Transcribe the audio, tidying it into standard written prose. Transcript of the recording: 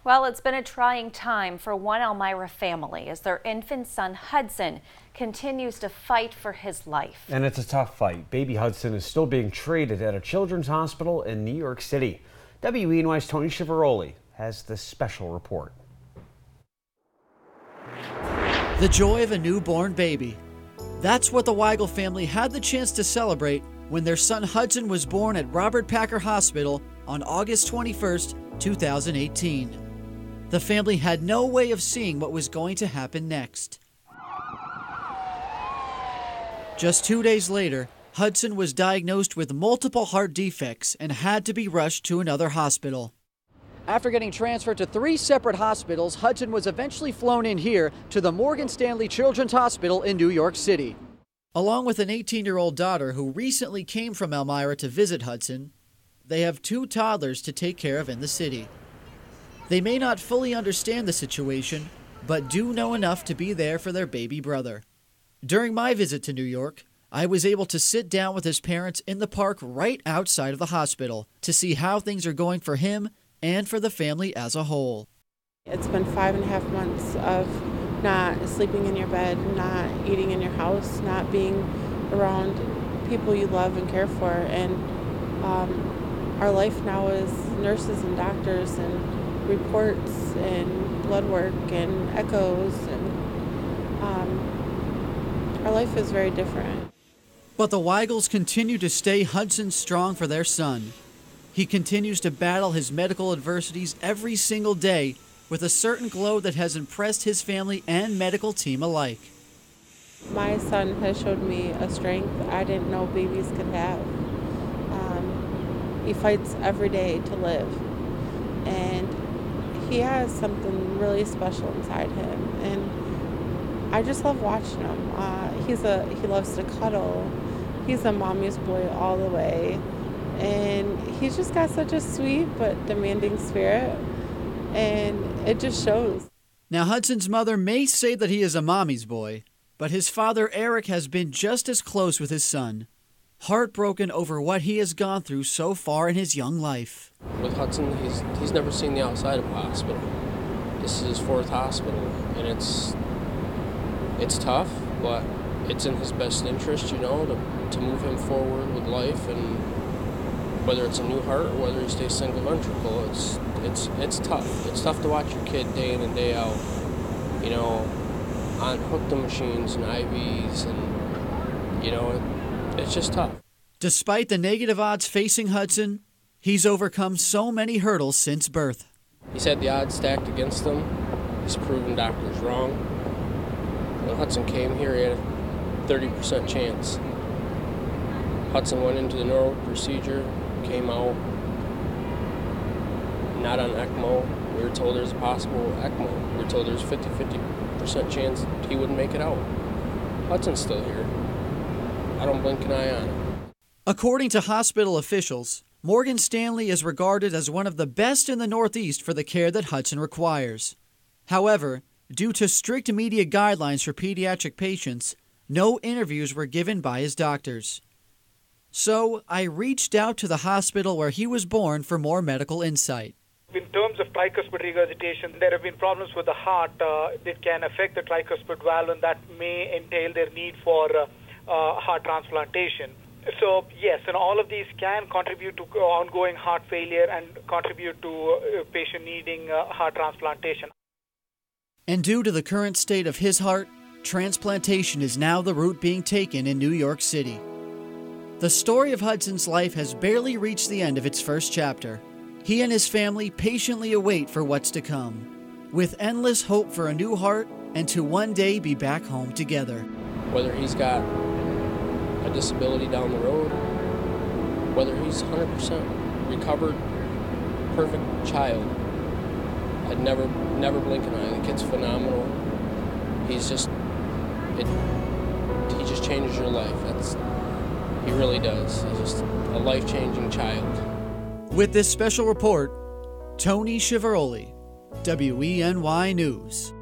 Well, it's been a trying time for one Elmira family as their infant son Hudson continues to fight for his life. And it's a tough fight. Baby Hudson is still being treated at a children's hospital in New York City. WENY's Tony Chivaroli has this special report. The joy of a newborn baby. That's what the Weigel family had the chance to celebrate when their son Hudson was born at Robert Packer Hospital on August 21st, 2018. The family had no way of seeing what was going to happen next. Just 2 days later, Hudson was diagnosed with multiple heart defects and had to be rushed to another hospital. After getting transferred to 3 separate hospitals, Hudson was eventually flown in here to the Morgan Stanley Children's Hospital in New York City. Along with an 18-year-old daughter who recently came from Elmira to visit Hudson, they have 2 toddlers to take care of in the city. They may not fully understand the situation, but do know enough to be there for their baby brother. During my visit to New York, I was able to sit down with his parents in the park right outside of the hospital to see how things are going for him and for the family as a whole. It's been 5.5 months of not sleeping in your bed, not eating in your house, not being around people you love and care for. And our life now is nurses and doctors and reports and blood work and echoes, and our life is very different. But the Weigels continue to stay Hudson strong for their son. He continues to battle his medical adversities every single day with a certain glow that has impressed his family and medical team alike. My son has showed me a strength I didn't know babies could have. He fights every day to live, and he has something really special inside him, and I just love watching him. He loves to cuddle. He's a mommy's boy all the way, and he's just got such a sweet but demanding spirit, and it just shows. Now, Hudson's mother may say that he is a mommy's boy, but his father Eric has been just as close with his son, heartbroken over what he has gone through so far in his young life. With Hudson, he's never seen the outside of a hospital. This is his 4th hospital, and it's tough, but it's in his best interest, you know, to move him forward with life, and whether it's a new heart or whether he stays single ventricle, it's tough. It's tough to watch your kid day in and day out, you know, on hook the machines and IVs, and you know, it's just tough. Despite the negative odds facing Hudson, he's overcome so many hurdles since birth. He's had the odds stacked against him. He's proven doctors wrong. When Hudson came here, he had a 30% chance. Hudson went into the neuro procedure, came out not on ECMO. We were told there's a possible ECMO. We were told there's 50% chance he wouldn't make it out. Hudson's still here. I don't blink an eye on it. According to hospital officials, Morgan Stanley is regarded as one of the best in the Northeast for the care that Hudson requires. However, due to strict media guidelines for pediatric patients, no interviews were given by his doctors. So I reached out to the hospital where he was born for more medical insight. In terms of tricuspid regurgitation, there have been problems with the heart that can affect the tricuspid valve, and that may entail their need for heart transplantation. So yes, and all of these can contribute to ongoing heart failure and contribute to a patient needing heart transplantation. And due to the current state of his heart, transplantation is now the route being taken in New York City. The story of Hudson's life has barely reached the end of its first chapter. He and his family patiently await for what's to come, with endless hope for a new heart and to one day be back home together. Whether he's got a disability down the road, whether he's 100% recovered, perfect child, I'd never blink an eye. The kid's phenomenal. He just changes your life. He really does. He's just a life-changing child. With this special report, Tony Chivaroli, WENY News.